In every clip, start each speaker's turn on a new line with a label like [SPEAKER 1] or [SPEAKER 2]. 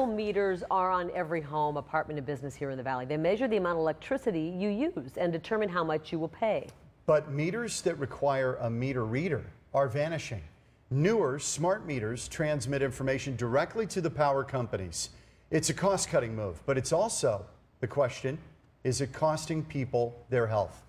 [SPEAKER 1] Meters are on every home, apartment, and business here in the Valley. They measure the amount of electricity you use and determine how much you will pay.
[SPEAKER 2] But meters that require a meter reader are vanishing. Newer smart meters transmit information directly to the power companies. It's a cost-cutting move, but it's also the question, is it costing people their health?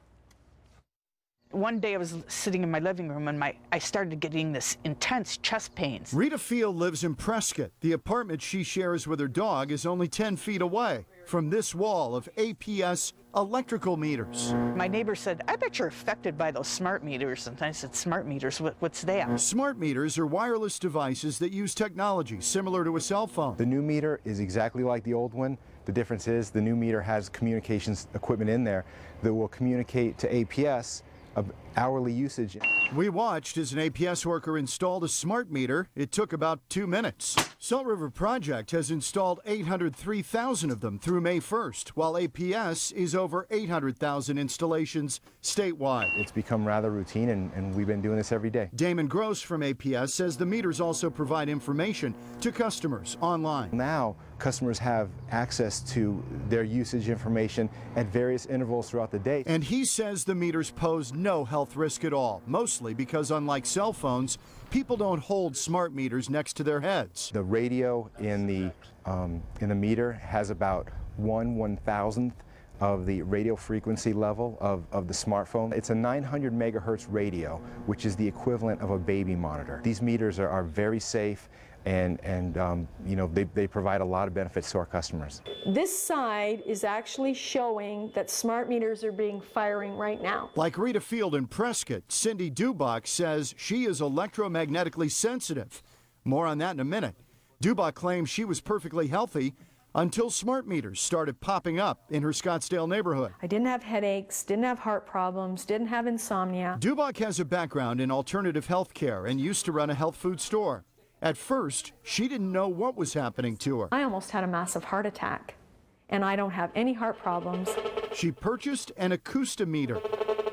[SPEAKER 3] One day I was sitting in my living room and I started getting this intense chest pains.
[SPEAKER 2] Rita Field lives in Prescott. The apartment she shares with her dog is only 10 feet away from this wall of APS electrical meters.
[SPEAKER 3] My neighbor said, I bet you're affected by those smart meters. And I said, smart meters? What's that?
[SPEAKER 2] Smart meters are wireless devices that use technology similar to a cell phone.
[SPEAKER 4] The new meter is exactly like the old one. The difference is the new meter has communications equipment in there that will communicate to APS of hourly usage.
[SPEAKER 2] We watched as an APS worker installed a smart meter. It took about 2 minutes. Salt River Project has installed 803,000 of them through May 1st, while APS is over 800,000 installations statewide.
[SPEAKER 4] It's become rather routine, and we've been doing this every day.
[SPEAKER 2] Damon Gross from APS says the meters also provide information to customers online.
[SPEAKER 4] Now, customers have access to their usage information at various intervals throughout the day.
[SPEAKER 2] And he says the meters pose no health risk at all, mostly because unlike cell phones, people don't hold smart meters next to their heads.
[SPEAKER 4] The radio in the meter has about 1/1000th of the radio frequency level of the smartphone. It's a 900 megahertz radio, which is the equivalent of a baby monitor. These meters are very safe, and you know, they provide a lot of benefits to our customers.
[SPEAKER 5] This side is actually showing that smart meters are being firing right now.
[SPEAKER 2] Like Rita Field in Prescott, Cindy Dubach says she is electromagnetically sensitive. More on that in a minute. Dubach claims she was perfectly healthy until smart meters started popping up in her Scottsdale neighborhood.
[SPEAKER 5] I didn't have headaches, didn't have heart problems, didn't have insomnia.
[SPEAKER 2] Dubach has a background in alternative health care and used to run a health food store. At first, she didn't know what was happening to her.
[SPEAKER 5] I almost had a massive heart attack, and I don't have any heart problems.
[SPEAKER 2] She purchased an acoustimeter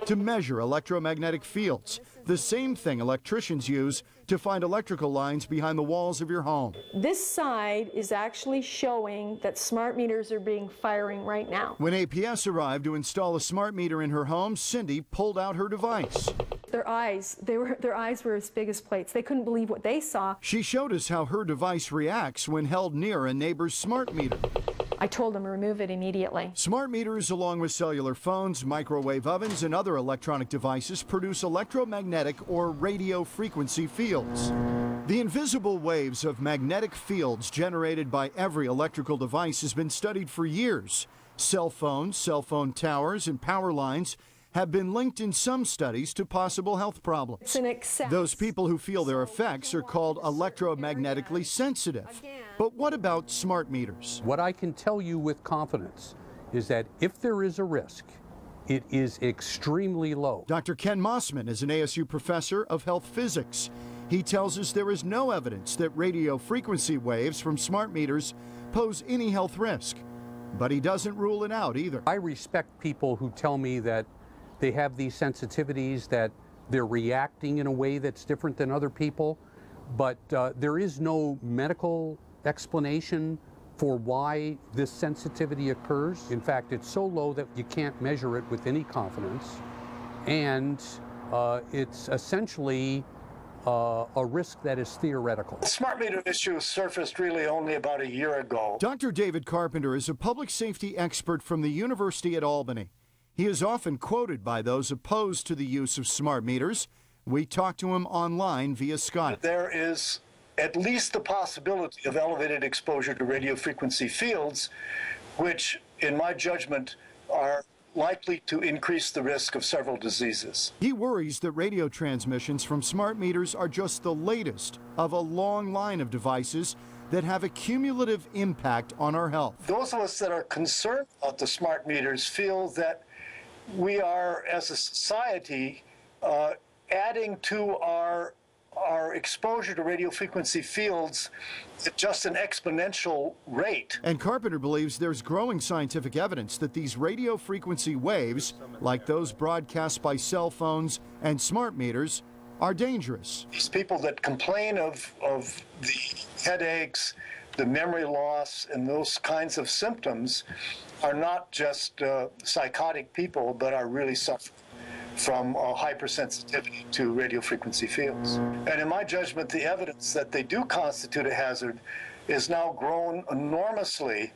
[SPEAKER 2] to measure electromagnetic fields, the same thing electricians use to find electrical lines behind the walls of your home.
[SPEAKER 5] This side is actually showing that smart meters are being firing right now.
[SPEAKER 2] When APS arrived to install a smart meter in her home, Cindy pulled out her device.
[SPEAKER 5] Their eyes were as big as plates. They couldn't believe what they saw.
[SPEAKER 2] She showed us how her device reacts when held near a neighbor's smart meter.
[SPEAKER 5] I told them to remove it immediately.
[SPEAKER 2] Smart meters, along with cellular phones, microwave ovens, and other electronic devices, produce electromagnetic or radio frequency fields. The invisible waves of magnetic fields generated by every electrical device has been studied for years. Cell phones, cell phone towers, and power lines have been linked in some studies to possible health problems.
[SPEAKER 5] It's an excess.
[SPEAKER 2] Those people who feel their effects are called electromagnetically sensitive. But what about smart meters?
[SPEAKER 6] What I can tell you with confidence is that if there is a risk, it is extremely low.
[SPEAKER 2] Dr. Ken Mossman is an ASU professor of health physics. He tells us there is no evidence that radio frequency waves from smart meters pose any health risk. But he doesn't rule it out either.
[SPEAKER 6] I respect people who tell me that they have these sensitivities, that they're reacting in a way that's different than other people, but there is no medical explanation for why this sensitivity occurs. In fact, it's so low that you can't measure it with any confidence, and it's essentially a risk that is theoretical.
[SPEAKER 7] The smart meter issue surfaced really only about a year ago.
[SPEAKER 2] Dr. David Carpenter is a public safety expert from the University at Albany. He is often quoted by those opposed to the use of smart meters. We talked to him online via Skype.
[SPEAKER 7] There is at least the possibility of elevated exposure to radio frequency fields, which, in my judgment, are likely to increase the risk of several diseases.
[SPEAKER 2] He worries that radio transmissions from smart meters are just the latest of a long line of devices that have a cumulative impact on our health.
[SPEAKER 7] Those of us that are concerned about the smart meters feel that we are, as a society, adding to our exposure to radio frequency fields at just an exponential rate.
[SPEAKER 2] And Carpenter believes there's growing scientific evidence that these radio frequency waves, like those broadcast by cell phones and smart meters, are dangerous.
[SPEAKER 7] These people that complain of the headaches, the memory loss and those kinds of symptoms are not just psychotic people, but are really suffering from hypersensitivity to radio frequency fields. And in my judgment, the evidence that they do constitute a hazard is now grown enormously,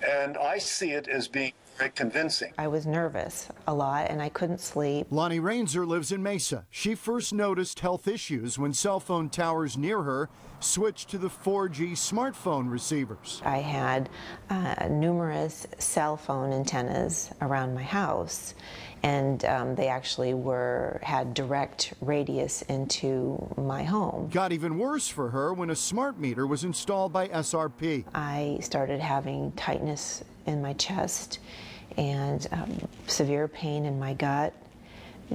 [SPEAKER 7] and I see it as being very convincing.
[SPEAKER 8] I was nervous a lot and I couldn't sleep.
[SPEAKER 2] Lonnie Rainzer lives in Mesa. She first noticed health issues when cell phone towers near her switched to the 4G smartphone receivers.
[SPEAKER 8] I had numerous cell phone antennas around my house, and they actually had direct radius into my home.
[SPEAKER 2] Got even worse for her when a smart meter was installed by SRP.
[SPEAKER 8] I started having tightness in my chest and severe pain in my gut,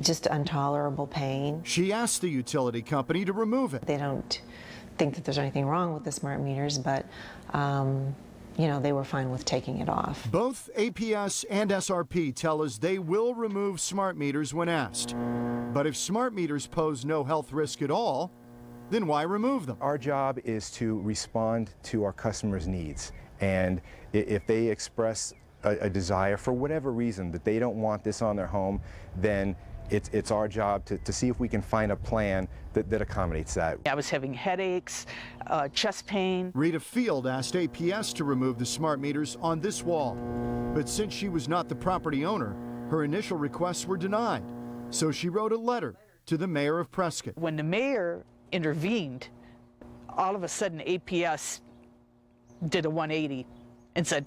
[SPEAKER 8] just intolerable pain.
[SPEAKER 2] She asked the utility company to remove it.
[SPEAKER 8] They don't think that there's anything wrong with the smart meters, but you know, they were fine with taking it off.
[SPEAKER 2] Both APS and SRP tell us they will remove smart meters when asked. But if smart meters pose no health risk at all, then why remove them?
[SPEAKER 4] Our job is to respond to our customers' needs. And if they express a desire for whatever reason that they don't want this on their home, then it's our job to see if we can find a plan that accommodates that.
[SPEAKER 3] I was having headaches, chest pain.
[SPEAKER 2] Rita Field asked APS to remove the smart meters on this wall. But since she was not the property owner, her initial requests were denied. So she wrote a letter to the mayor of Prescott.
[SPEAKER 3] When the mayor intervened, all of a sudden APS did a 180 and said,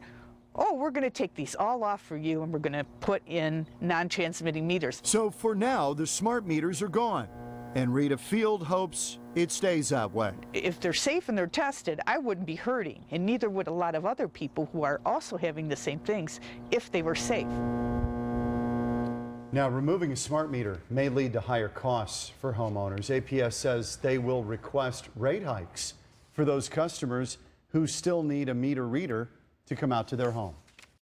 [SPEAKER 3] oh, we're going to take these all off for you and we're going to put in non-transmitting meters.
[SPEAKER 2] So for now, the smart meters are gone. And Rita Field hopes it stays that way.
[SPEAKER 3] If they're safe and they're tested, I wouldn't be hurting, and neither would a lot of other people who are also having the same things if they were safe.
[SPEAKER 2] Now, removing a smart meter may lead to higher costs for homeowners. APS says they will request rate hikes for those customers who still need a meter reader to come out to their home.